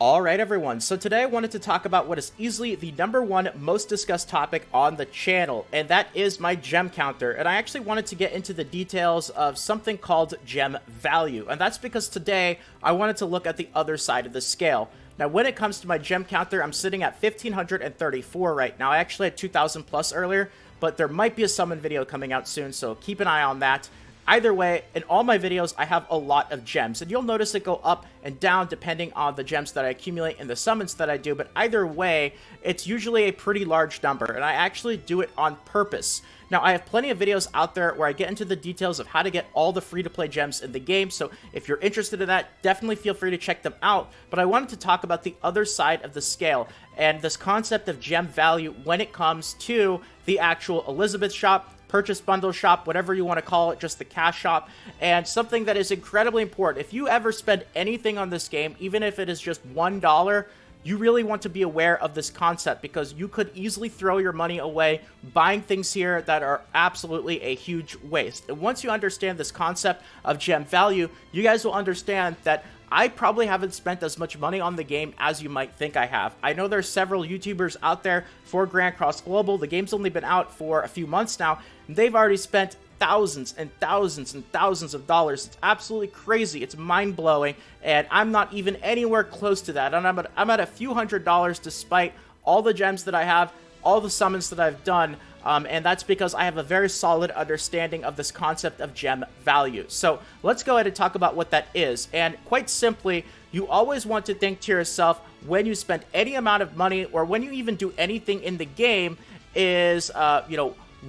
Alright everyone, so today I wanted to talk about what is easily the #1 most discussed topic on the channel, and that is my gem counter. And I actually wanted to get into the details of something called gem value, and that's because today I wanted to look at the other side of the scale. Now when it comes to my gem counter, I'm sitting at 1,534 right now. I actually had 2,000 plus earlier, but there might be a summon video coming out soon, so keep an eye on that. Either way, in all my videos, I have a lot of gems, and you'll notice it go up and down depending on the gems that I accumulate and the summons that I do, but either way, it's usually a pretty large number, and I actually do it on purpose. Now, I have plenty of videos out there where I get into the details of how to get all the free-to-play gems in the game, so if you're interested in that, definitely feel free to check them out, but I wanted to talk about the other side of the scale, and this concept of gem value when it comes to the actual Elizabeth shop, purchase bundle shop, whatever you want to call it, just the cash shop, and something that is incredibly important. If you ever spend anything on this game, even if it is just $1, you really want to be aware of this concept because you could easily throw your money away buying things here that are absolutely a huge waste. And once you understand this concept of gem value, you guys will understand that I probably haven't spent as much money on the game as you might think I have. I know there's several YouTubers out there for Grand Cross Global. The game's only been out for a few months now, and they've already spent thousands and thousands and thousands of dollars. It's absolutely crazy. It's mind-blowing, and I'm not even anywhere close to that. And I'm at a few $100s despite all the gems that I have, all the summons that I've done, and that's because I have a very solid understanding of this concept of gem value. So let's go ahead and talk about what that is. And quite simply, you always want to think to yourself when you spend any amount of money or when you even do anything in the game is,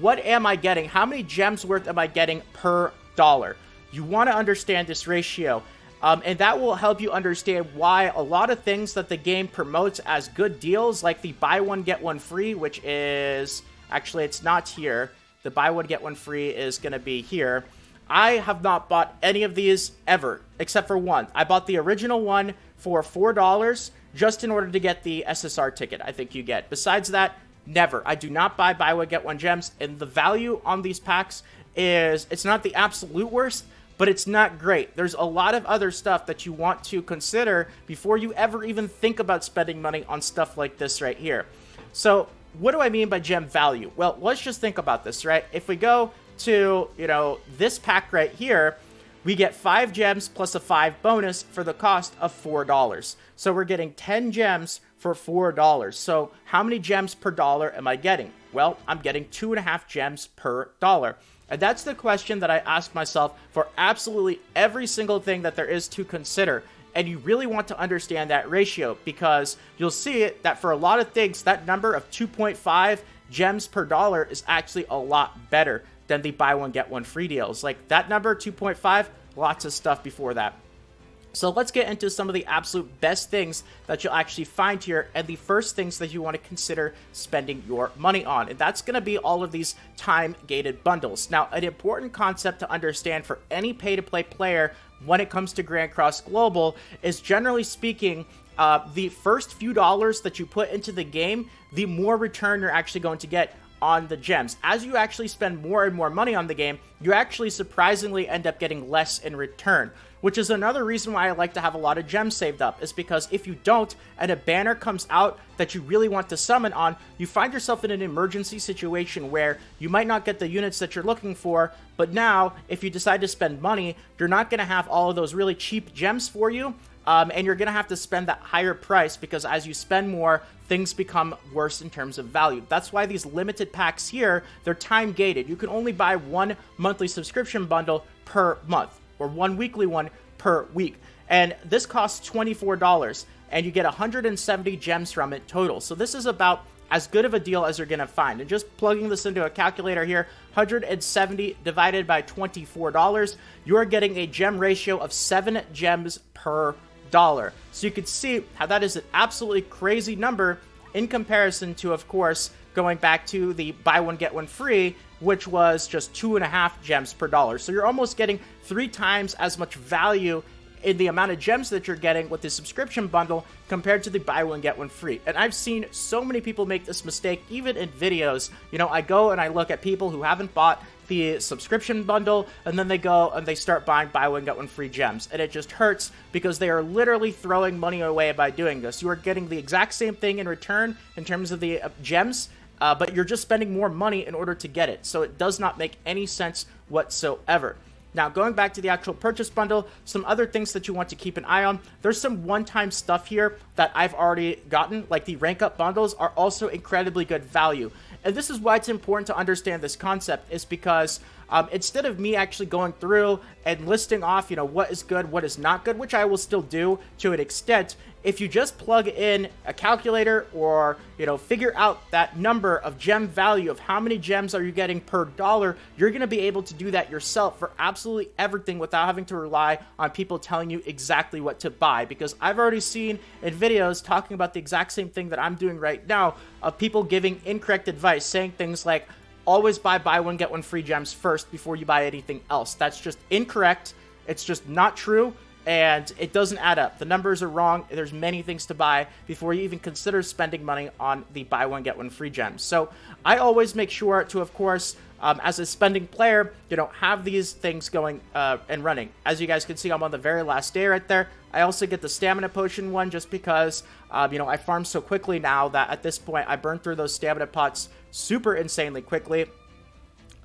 what am I getting? How many gems worth am I getting per dollar? You want to understand this ratio. And that will help you understand why a lot of things that the game promotes as good deals, like the buy one, get one free, which is... Actually, it's not here. The buy one, get one free is going to be here. I have not bought any of these ever, except for one. I bought the original one for $4 just in order to get the SSR ticket I think you get. Besides that, never. I do not buy one, get one gems, and the value on these packs is, it's not the absolute worst, but it's not great. There's a lot of other stuff that you want to consider before you ever even think about spending money on stuff like this right here. So, what do I mean by gem value? Well, let's just think about this, right? If we go to, this pack right here, we get 5 gems plus a 5 bonus for the cost of $4. So we're getting 10 gems for $4. So how many gems per dollar am I getting? Well, I'm getting 2.5 gems per dollar. And that's the question that I ask myself for absolutely every single thing that there is to consider. And you really want to understand that ratio because you'll see it that for a lot of things, that number of 2.5 gems per dollar is actually a lot better than the buy one, get one free deals. Like that number, 2.5, lots of stuff before that. So let's get into some of the absolute best things that you'll actually find here and the first things that you want to consider spending your money on. And that's going to be all of these time-gated bundles. Now, an important concept to understand for any pay-to-play player when it comes to Grand Cross Global is, generally speaking, the first few dollars that you put into the game, the more return you're actually going to get on the gems. As you actually spend more and more money on the game, you actually surprisingly end up getting less in return, which is another reason why I like to have a lot of gems saved up, is because if you don't, and a banner comes out that you really want to summon on, you find yourself in an emergency situation where you might not get the units that you're looking for, but now, if you decide to spend money, you're not going to have all of those really cheap gems for you, and you're going to have to spend that higher price because as you spend more, things become worse in terms of value. That's why these limited packs here, they're time gated. You can only buy one monthly subscription bundle per month, or one weekly one per week. And this costs $24, and you get 170 gems from it total. So this is about as good of a deal as you're going to find. And just plugging this into a calculator here, 170 divided by $24, you're getting a gem ratio of 7 gems per dollar. So you can see how that is an absolutely crazy number in comparison to, of course, going back to the buy one, get one free, which was just 2.5 gems per dollar. So you're almost getting 3 times as much value in the amount of gems that you're getting with the subscription bundle compared to the buy one, get one free. And I've seen so many people make this mistake, even in videos. I go and I look at people who haven't bought the subscription bundle, and then they go and they start buying buy one, get one free gems. And it just hurts because they are literally throwing money away by doing this. You are getting the exact same thing in return in terms of the gems, but you're just spending more money in order to get it. So it does not make any sense whatsoever. Now, going back to the actual purchase bundle, some other things that you want to keep an eye on. There's some one-time stuff here that I've already gotten, like the rank up bundles are also incredibly good value. And this is why it's important to understand this concept, is because instead of me actually going through and listing off, what is good, what is not good, which I will still do to an extent, if you just plug in a calculator or, figure out that number of gem value of how many gems are you getting per dollar, you're going to be able to do that yourself for absolutely everything without having to rely on people telling you exactly what to buy. Because I've already seen in videos talking about the exact same thing that I'm doing right now of people giving incorrect advice, saying things like, always buy one, get one free gems first before you buy anything else. That's just incorrect. It's just not true. And it doesn't add up. The numbers are wrong. There's many things to buy before you even consider spending money on the buy one, get one free gems. So I always make sure to, of course, as a spending player, have these things going and running. As you guys can see, I'm on the very last day right there. I also get the stamina potion one just because, I farm so quickly now that at this point I burn through those stamina pots super insanely quickly.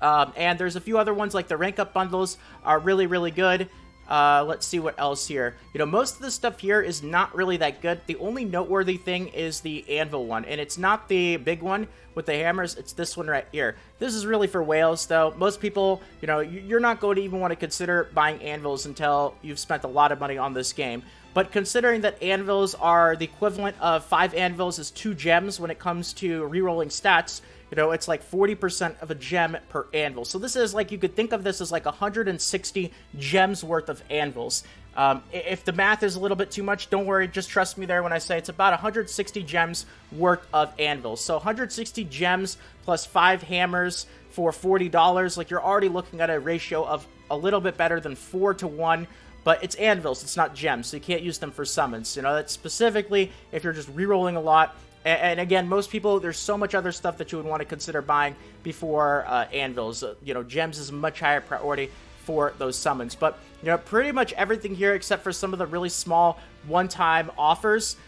And there's a few other ones like the rank up bundles are really, really good. Let's see what else here. Most of the stuff here is not really that good. The only noteworthy thing is the anvil one, and it's not the big one with the hammers. It's this one right here. This is really for whales, though. Most people, you're not going to even want to consider buying anvils until you've spent a lot of money on this game. But considering that anvils are the equivalent of 5 anvils is 2 gems when it comes to rerolling stats, it's like 40% of a gem per anvil. So this is like, you could think of this as like 160 gems worth of anvils. If the math is a little bit too much, don't worry, just trust me there when I say it's about 160 gems worth of anvils. So 160 gems plus 5 hammers for $40, like you're already looking at a ratio of a little bit better than 4 to 1. But it's anvils, it's not gems, so you can't use them for summons. That's specifically if you're just rerolling a lot. And again, most people, there's so much other stuff that you would want to consider buying before anvils. Gems is a much higher priority for those summons. But, pretty much everything here except for some of the really small one-time offers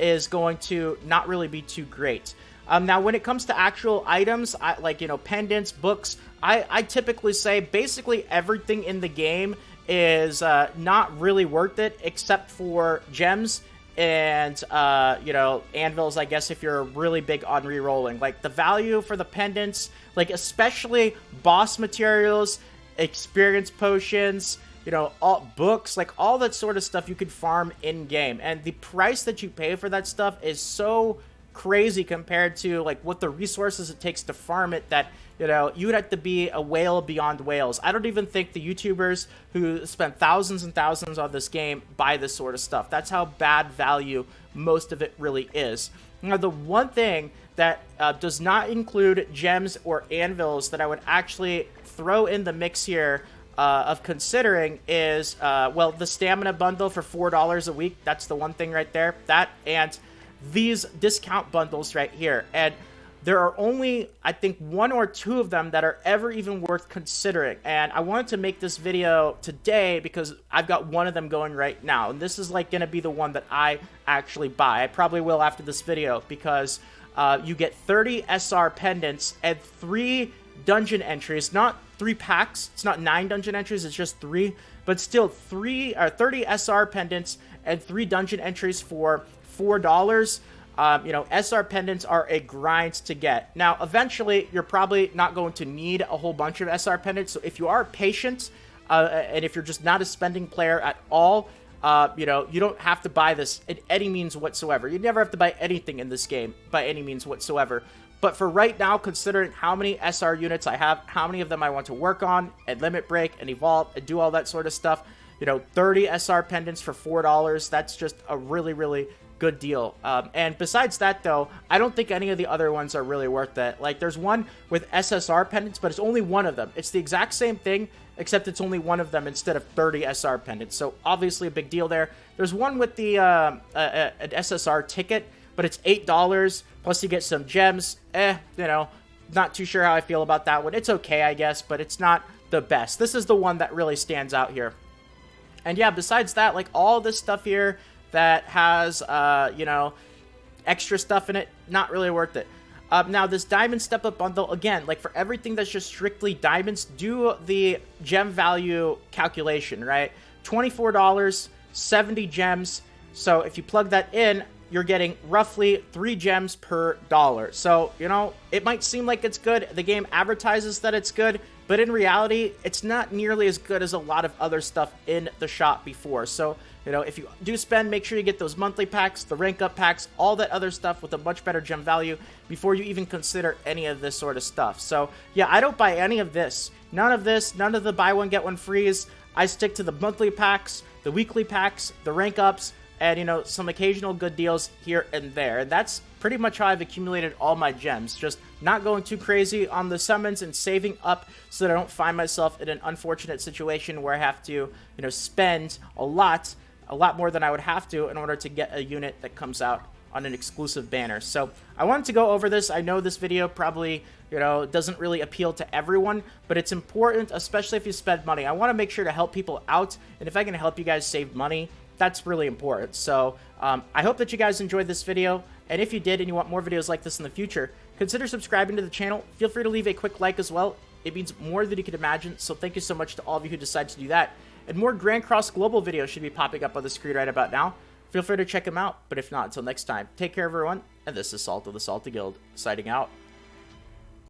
is going to not really be too great. Now, when it comes to actual items, like, pendants, books, I typically say basically everything in the game is not really worth it except for gems and anvils, I guess, if you're really big on rerolling. Like the value for the pendants, like especially boss materials, experience potions, all books, like all that sort of stuff you could farm in game, and the price that you pay for that stuff is so crazy compared to like what the resources it takes to farm it that you would have to be a whale beyond whales. I don't even think the YouTubers who spend thousands and thousands on this game buy this sort of stuff. That's how bad value most of it really is. Now, the one thing that does not include gems or anvils that I would actually throw in the mix here of considering is, the stamina bundle for $4 a week. That's the one thing right there. That and these discount bundles right here. And there are only, I think, 1 or 2 of them that are ever even worth considering. And I wanted to make this video today because I've got one of them going right now. And this is like going to be the one that I actually buy. I probably will after this video because you get 30 SR pendants and 3 dungeon entries. Not 3 packs. It's not 9 dungeon entries. It's just 3. But still 30 SR pendants and 3 dungeon entries for $4. SR pendants are a grind to get. Now, eventually, you're probably not going to need a whole bunch of SR pendants. So if you are patient, and if you're just not a spending player at all, you don't have to buy this in any means whatsoever. You never have to buy anything in this game by any means whatsoever. But for right now, considering how many SR units I have, how many of them I want to work on, and limit break, and evolve, and do all that sort of stuff, 30 SR pendants for $4, that's just a really, really good deal. And besides that, though, I don't think any of the other ones are really worth it. Like, there's one with SSR pendants, but it's only one of them. It's the exact same thing, except it's only one of them instead of 30 SR pendants. So, obviously, a big deal there. There's one with the an SSR ticket, but it's $8, plus you get some gems. not too sure how I feel about that one. It's okay, I guess, but it's not the best. This is the one that really stands out here. And yeah, besides that, like all this stuff here that has, you know, extra stuff in it, not really worth it. Now, this diamond step-up bundle, again, like for everything that's just strictly diamonds, do the gem value calculation, right? $24, 70 gems. So if you plug that in, you're getting roughly 3 gems per dollar. So, you know, it might seem like it's good. The game advertises that it's good, but in reality, it's not nearly as good as a lot of other stuff in the shop before. So, you know, if you do spend, make sure you get those monthly packs, the rank up packs, all that other stuff with a much better gem value before you even consider any of this sort of stuff. So, yeah, I don't buy any of this. None of this, none of the buy one, get one frees. I stick to the monthly packs, the weekly packs, the rank ups, and, you know, some occasional good deals here and there. And that's pretty much how I've accumulated all my gems. Just not going too crazy on the summons and saving up so that I don't find myself in an unfortunate situation where I have to, you know, spend a lot more than I would have to in order to get a unit that comes out on an exclusive banner. So I wanted to go over this. I know this video probably, you know, doesn't really appeal to everyone, but it's important, especially if you spend money. I want to make sure to help people out, and if I can help you guys save money, that's really important. So I hope that you guys enjoyed this video, and if you did and you want more videos like this in the future, consider subscribing to the channel. Feel free to leave a quick like as well. It means more than you can imagine, so thank you so much to all of you who decide to do that. And more Grand Cross Global videos should be popping up on the screen right about now. Feel free to check them out, but if not, until next time, take care everyone, and this is Salt of the Salty Guild, signing out.